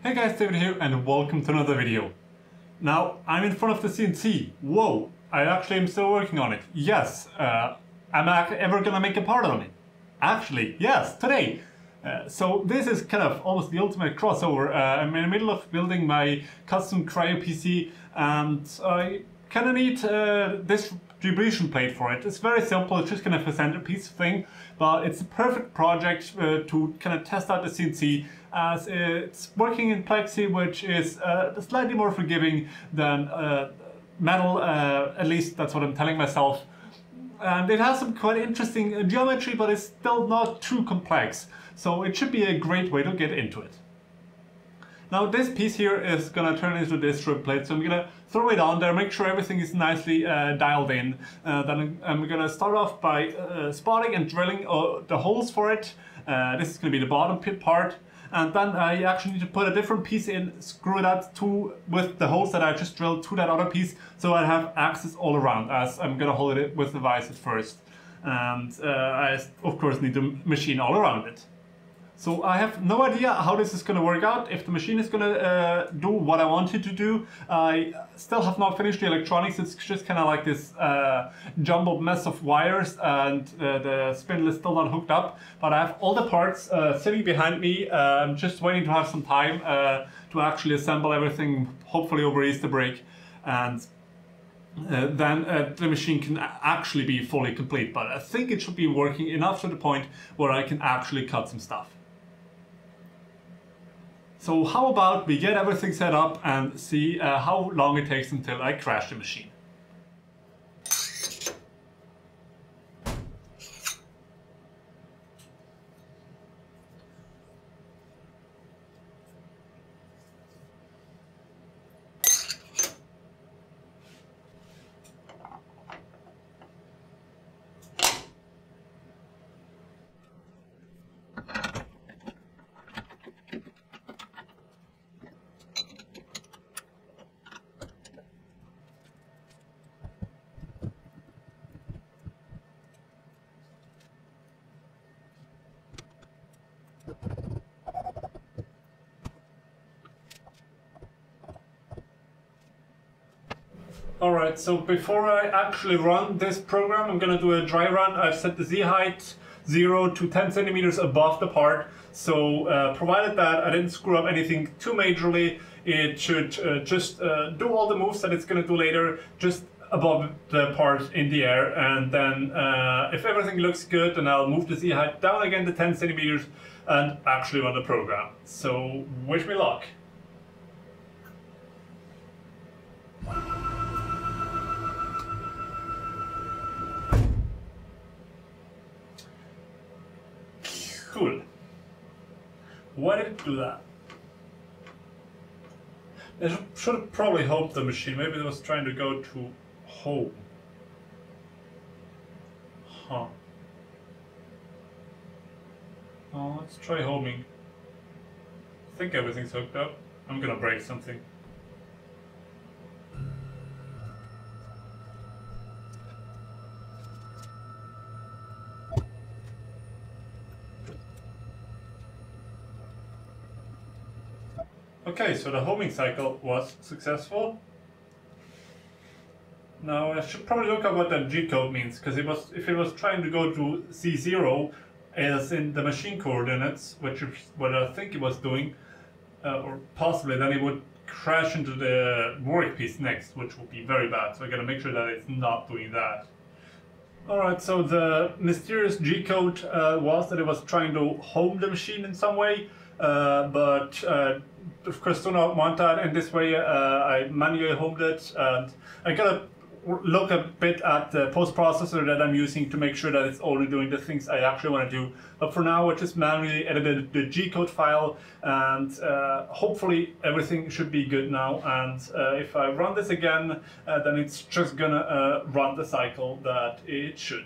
Hey guys, David here and welcome to another video. Now, I'm in front of the CNC. Whoa, I actually am still working on it. Yes, am I ever gonna make a part on it? Actually, yes, today. So this is kind of almost the ultimate crossover. I'm in the middle of building my custom CryoPC and I kind of need this distribution plate for it. It's very simple, it's just kind of a centerpiece thing, but it's a perfect project to kind of test out the CNC as it's working in plexi, which is slightly more forgiving than metal, at least that's what I'm telling myself. And it has some quite interesting geometry, but it's still not too complex, so it should be a great way to get into it. Now this piece here is gonna turn into this strip plate, so I'm gonna throw it on there, make sure everything is nicely dialed in. Then I'm gonna start off by spotting and drilling the holes for it. This is gonna be the bottom pit part. And then I actually need to put a different piece in, screw that with the holes that I just drilled to that other piece, so I have access all around, as I'm gonna hold it with the vise at first. And I of course need to machine all around it. So I have no idea how this is going to work out, if the machine is going to do what I want it to do. I still have not finished the electronics, it's just kind of like this jumbled mess of wires, and the spindle is still not hooked up. But I have all the parts sitting behind me. I'm just waiting to have some time to actually assemble everything, hopefully over Easter break. And then the machine can actually be fully complete. But I think it should be working enough to the point where I can actually cut some stuff. So how about we get everything set up and see how long it takes until I crash the machine. Alright, so before I actually run this program, I'm gonna do a dry run. I've set the Z height 0 to 10 centimeters above the part, so provided that I didn't screw up anything too majorly, it should just do all the moves that it's gonna do later, just above the part in the air. And then if everything looks good, then I'll move the Z height down again to 10 centimeters and actually run the program. So wish me luck. Cool. Why did it do that? I should have probably hoped the machine. Maybe it was trying to go to home. Huh. Oh, let's try homing. I think everything's hooked up. I'm gonna break something. Okay, so the homing cycle was successful. Now I should probably look at what that G code means, because if it was trying to go to C0 as in the machine coordinates, which is what I think it was doing, or possibly then it would crash into the workpiece next, which would be very bad. So I gotta make sure that it's not doing that. Alright, so the mysterious G code was that it was trying to home the machine in some way, but of course do not want that. In this way I manually homed it, and I gotta look a bit at the post-processor that I'm using to make sure that it's only doing the things I actually want to do. But for now I just manually edited the G-code file, and hopefully everything should be good now. And if I run this again, then it's just gonna run the cycle that it should.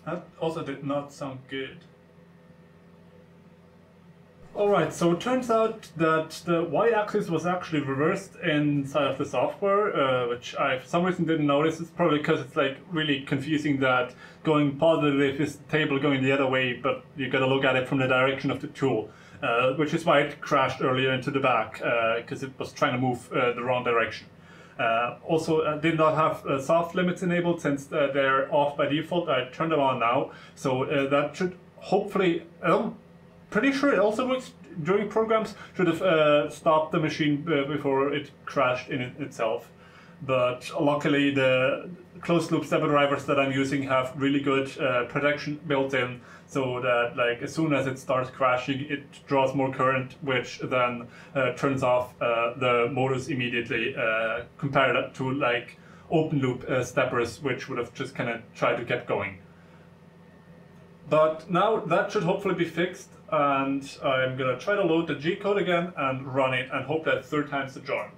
That also did not sound good. Alright, so it turns out that the y-axis was actually reversed inside of the software, which I for some reason didn't notice. It's probably because it's like really confusing that going positive is the table going the other way, but you gotta look at it from the direction of the tool, which is why it crashed earlier into the back, because it was trying to move the wrong direction. Also, did not have soft limits enabled since they're off by default. I turned them on now, so that should hopefully... pretty sure it also works during programs, should have stopped the machine before it crashed in itself. But luckily the closed loop stepper drivers that I'm using have really good protection built in, so that like as soon as it starts crashing it draws more current, which then turns off the motors immediately, compared to like open loop steppers, which would have just kind of tried to get going. But now that should hopefully be fixed, and I'm gonna try to load the G code again and run it and hope that third time's the charm.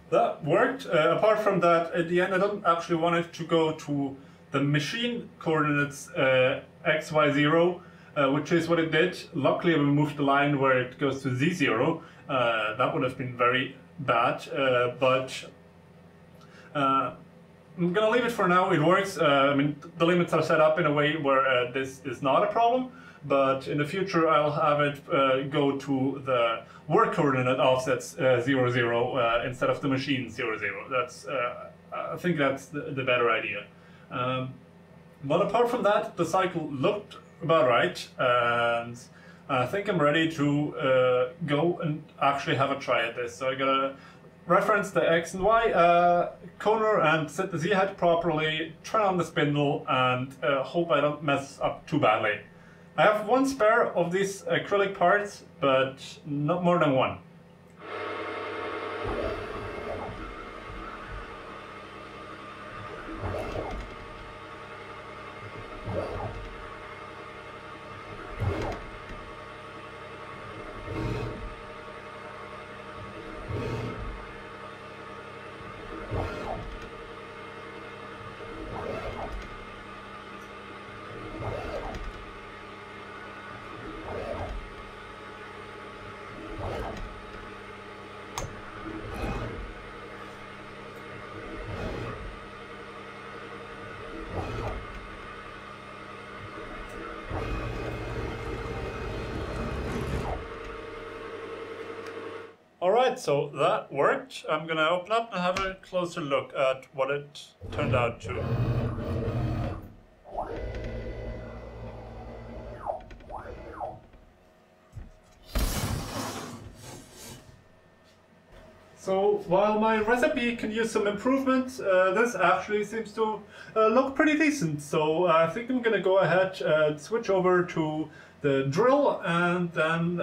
That worked. Apart from that, at the end I don't actually want it to go to the machine coordinates XY0, which is what it did. Luckily we moved the line where it goes to Z0. That would have been very bad, but I'm gonna leave it for now. It works. I mean, the limits are set up in a way where this is not a problem, but in the future I'll have it go to the work coordinate offsets 0, 0 instead of the machine 0, 0. That's I think that's the better idea. But apart from that, the cycle looked about right, and I think I'm ready to go and actually have a try at this. So I gotta reference the X and Y corner and set the Z head properly, turn on the spindle, and hope I don't mess up too badly. I have one spare of these acrylic parts, but not more than one. Alright, so that worked. I'm gonna open up and have a closer look at what it turned out to. So while my recipe can use some improvement, this actually seems to look pretty decent. So I think I'm gonna go ahead and switch over to the drill, and then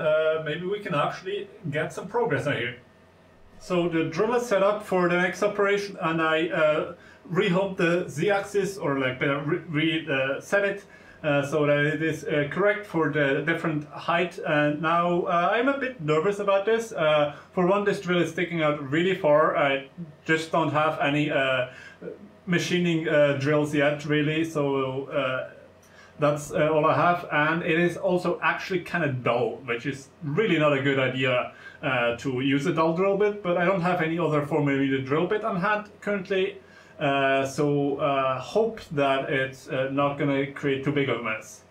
maybe we can actually get some progress on here. So the drill is set up for the next operation, and I rehomed the Z-axis, or like reset it so that it is correct for the different height. And now I'm a bit nervous about this. For one, this drill is sticking out really far. I just don't have any machining drills yet, really. So that's all I have, and it is also actually kind of dull, which is really not a good idea to use a dull drill bit, but I don't have any other 4mm drill bit on hand currently, so hope that it's not going to create too big of a mess.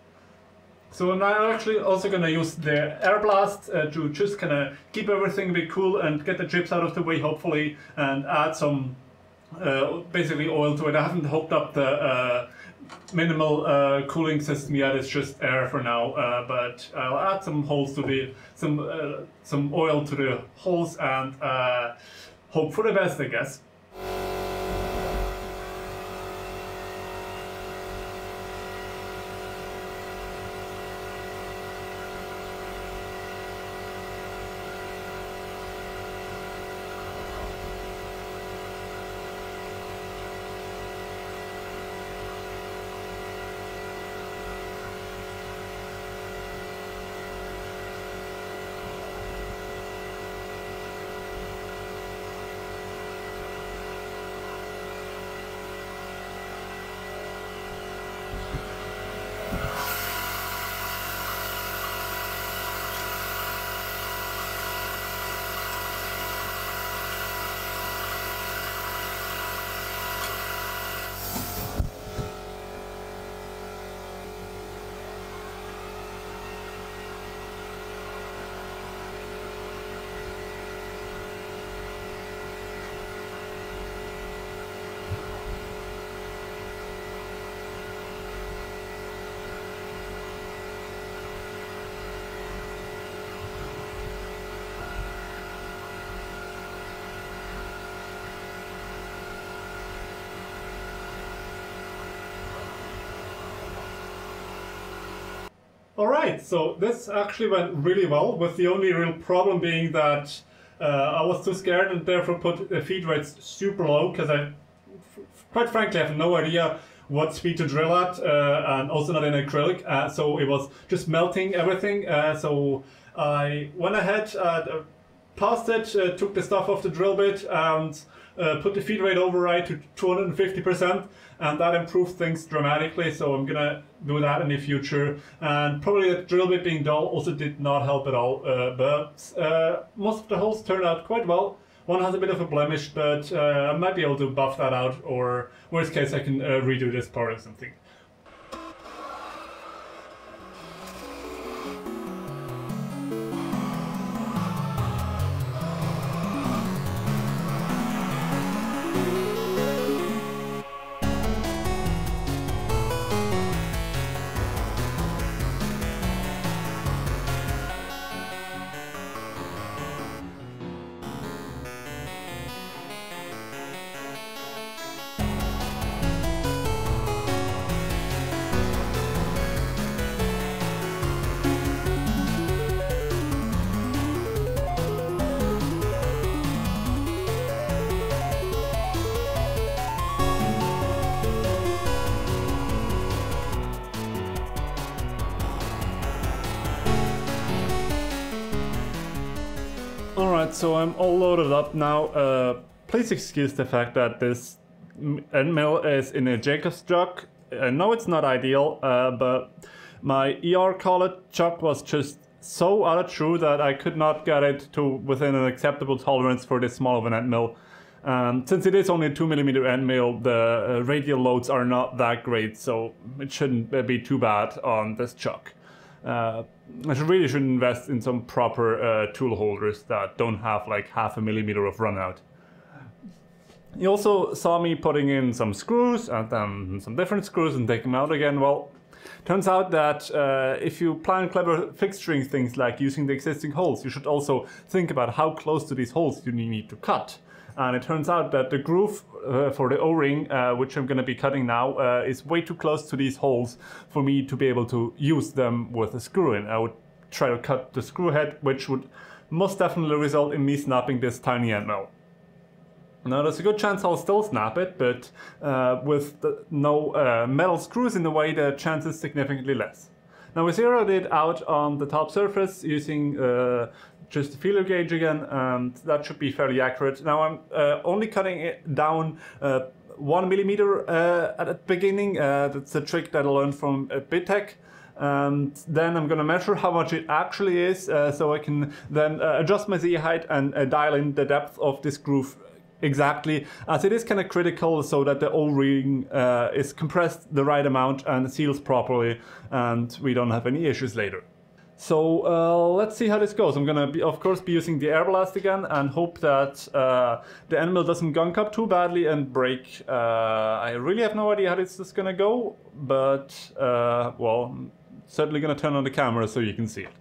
So now I'm actually also going to use the air blast to just kind of keep everything a bit cool and get the chips out of the way, hopefully, and add some basically oil to it. I haven't hooked up the minimal cooling system yet. It's just air for now, but I'll add some holes to the some oil to the holes, and hope for the best, I guess. Alright, so this actually went really well, with the only real problem being that I was too scared and therefore put the feed rates super low, because I quite frankly have no idea what speed to drill at, and also not in acrylic, so it was just melting everything. So I went ahead, passed it, took the stuff off the drill bit and put the feed rate override to 250%, and that improved things dramatically, so I'm gonna do that in the future. And probably the drill bit being dull also did not help at all, but most of the holes turned out quite well. One has a bit of a blemish, but I might be able to buff that out, or worst case I can redo this part or something. Alright, so I'm all loaded up now. Please excuse the fact that this end mill is in a Jacob's chuck. I know it's not ideal, but my ER collet chuck was just so out of true that I could not get it to within an acceptable tolerance for this small of an end mill. Since it is only a 2mm end mill, the radial loads are not that great, so it shouldn't be too bad on this chuck. I really should invest in some proper tool holders that don't have like 0.5 millimeter of runout. You also saw me putting in some screws and then some different screws and take them out again. Well, turns out that if you plan clever fixturing things like using the existing holes, you should also think about how close to these holes you need to cut. And it turns out that the groove for the O-ring, which I'm going to be cutting now, is way too close to these holes for me to be able to use them with a screw in. I would try to cut the screw head, which would most definitely result in me snapping this tiny end mill. Now there's a good chance I'll still snap it, but with no metal screws in the way, the chance is significantly less. Now we zeroed it out on the top surface using just a feeler gauge again, and that should be fairly accurate. Now I'm only cutting it down 1 millimeter at the beginning. That's a trick that I learned from BitTech. And then I'm gonna measure how much it actually is, so I can then adjust my Z height and dial in the depth of this groove exactly, as it is kind of critical so that the O-ring is compressed the right amount and seals properly, and we don't have any issues later. So let's see how this goes. I'm gonna of course be using the air blast again and hope that the end mill doesn't gunk up too badly and break. I really have no idea how this is gonna go, but well, I'm certainly gonna turn on the camera so you can see it.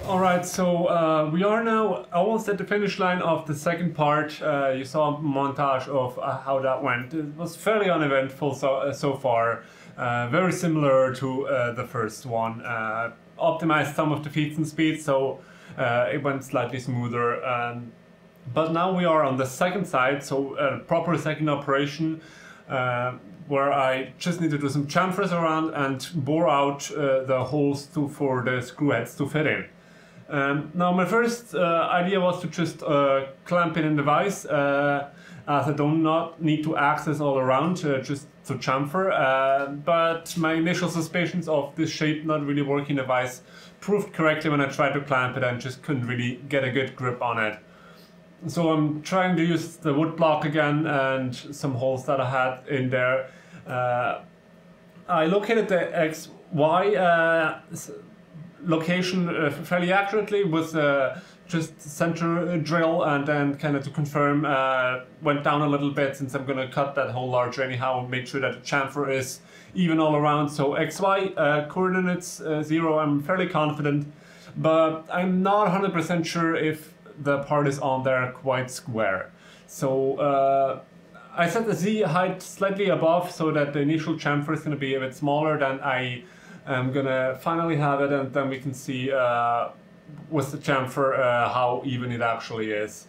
Alright, so we are now almost at the finish line of the second part. You saw a montage of how that went. It was fairly uneventful so far. Very similar to the first one. Optimized some of the feeds and speeds, so it went slightly smoother. But now we are on the second side, so a proper second operation, where I just need to do some chamfers around and bore out the holes for the screw heads to fit in. Now my first idea was to just clamp it in the vise, as I do not need to access all around, just to chamfer, but my initial suspicions of this shape not really working the vise proved correctly when I tried to clamp it and just couldn't really get a good grip on it. So I'm trying to use the wood block again and some holes that I had in there. I located the XY location fairly accurately with just center drill, and then kind of to confirm went down a little bit, since I'm going to cut that hole larger anyhow and make sure that the chamfer is even all around. So XY coordinates 0, I'm fairly confident, but I'm not 100% sure if the part is on there quite square. So I set the Z height slightly above so that the initial chamfer is going to be a bit smaller than I am going to finally have it, and then we can see with the chamfer how even it actually is.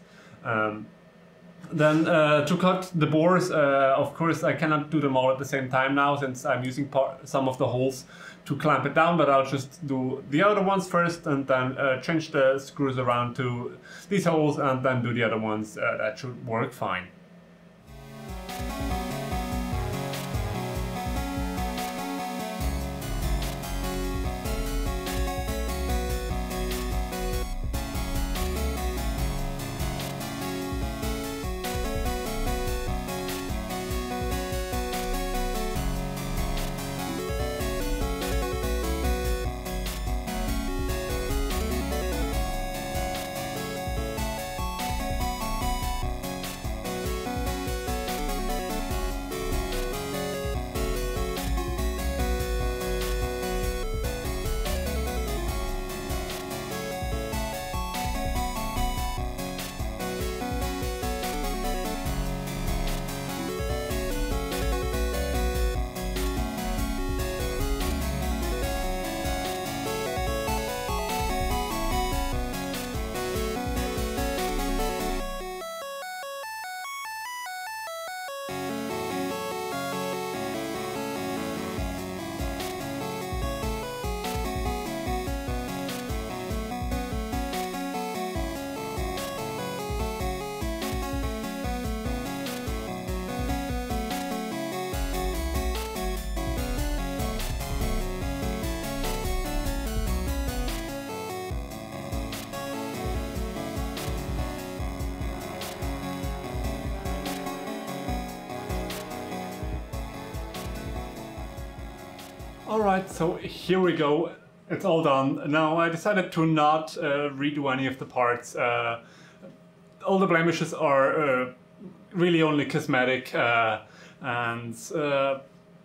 Then to cut the bores, of course I cannot do them all at the same time now, since I'm using some of the holes to clamp it down, but I'll just do the other ones first and then change the screws around to these holes and then do the other ones. That should work fine. Alright, so here we go. It's all done. Now I decided to not redo any of the parts. All the blemishes are really only cosmetic, and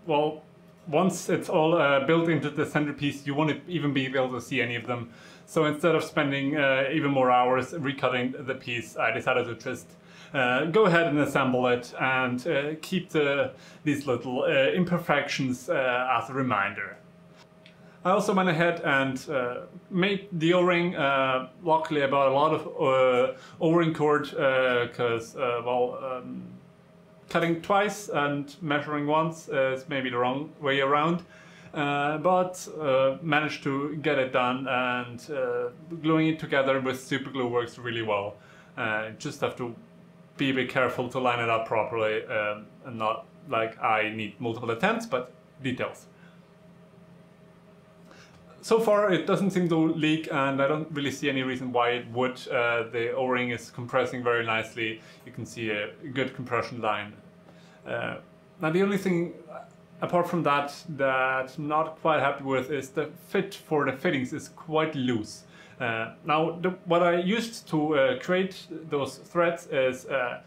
well, once it's all built into the centerpiece, you won't even be able to see any of them. So instead of spending even more hours recutting the piece, I decided to just go ahead and assemble it and keep these little imperfections as a reminder. I also went ahead and made the O-ring. Luckily I bought a lot of O-ring cord because, cutting twice and measuring once is maybe the wrong way around. But managed to get it done, and gluing it together with super glue works really well. Just have to be a bit careful to line it up properly, and not like I need multiple attempts, but details. So far it doesn't seem to leak, and I don't really see any reason why it would. The O-ring is compressing very nicely. You can see a good compression line. Now the only thing apart from that I'm not quite happy with is the fit for the fittings is quite loose. Now what I used to create those threads is a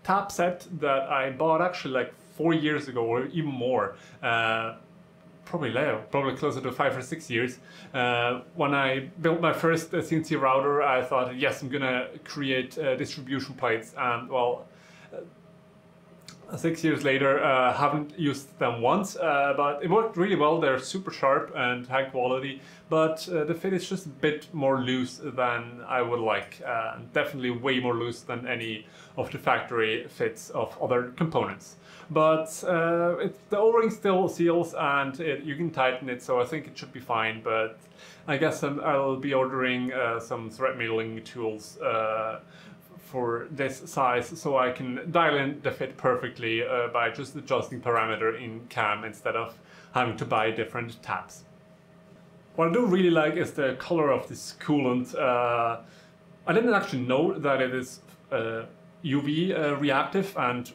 tab set that I bought actually like 4 years ago or even more. probably later, probably closer to 5 or 6 years. When I built my first CNC router, I thought, yes, I'm gonna create distribution plates, and well, 6 years later, haven't used them once, but it worked really well. They're super sharp and high quality, but the fit is just a bit more loose than I would like, definitely way more loose than any of the factory fits of other components. But the O-ring still seals, and you can tighten it, so I think it should be fine. But I guess I'll be ordering some thread milling tools for this size, so I can dial in the fit perfectly by just adjusting parameter in CAM instead of having to buy different tabs. What I do really like is the color of this coolant. I didn't actually know that it is UV reactive, and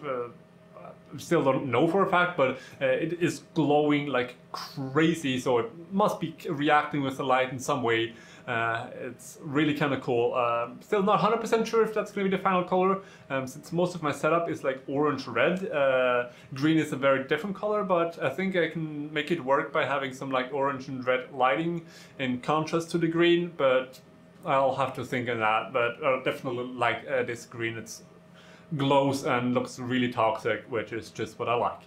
still don't know for a fact, but it is glowing like crazy, so it must be reacting with the light in some way. It's really kind of cool. Still not 100% sure if that's going to be the final color, since most of my setup is like orange-red. Green is a very different color, but I think I can make it work by having some like orange and red lighting in contrast to the green, but I'll have to think of that. But I definitely like this green. It glows and looks really toxic, which is just what I like.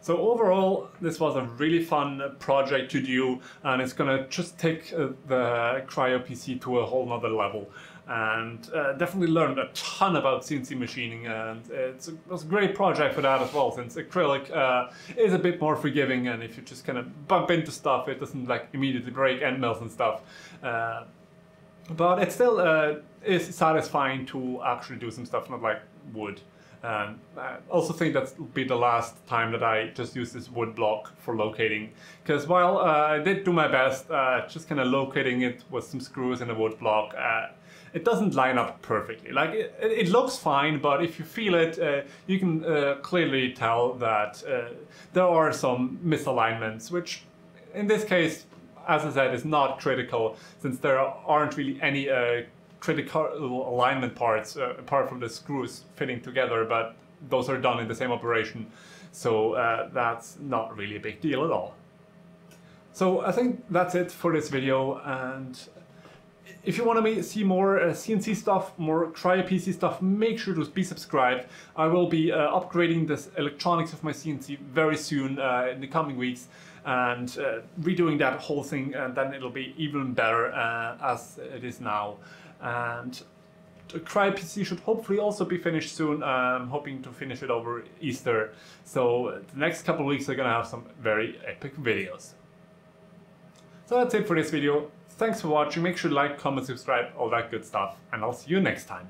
So overall, this was a really fun project to do, and it's gonna just take the CryoPC to a whole nother level, and definitely learned a ton about CNC machining, and it was a great project for that as well, since acrylic is a bit more forgiving, and if you just kind of bump into stuff, it doesn't like immediately break end mills and stuff. But it still is satisfying to actually do some stuff, not like wood. I also think that'll be the last time that I just use this wood block for locating, because while I did do my best just kind of locating it with some screws in a wood block, it doesn't line up perfectly. Like it looks fine, but if you feel it, you can clearly tell that there are some misalignments, which in this case, as I said, is not critical, since there aren't really any critical alignment parts apart from the screws fitting together, but those are done in the same operation, so that's not really a big deal at all. So I think that's it for this video, and if you want to see more CNC stuff, more CryoPC stuff, make sure to be subscribed. I will be upgrading the electronics of my CNC very soon in the coming weeks, and redoing that whole thing, and then it'll be even better as it is now. And the CryoPC should hopefully also be finished soon. I'm hoping to finish it over Easter, so the next couple of weeks are gonna have some very epic videos. So that's it for this video. Thanks for watching. Make sure to like, comment, subscribe, all that good stuff, and I'll see you next time.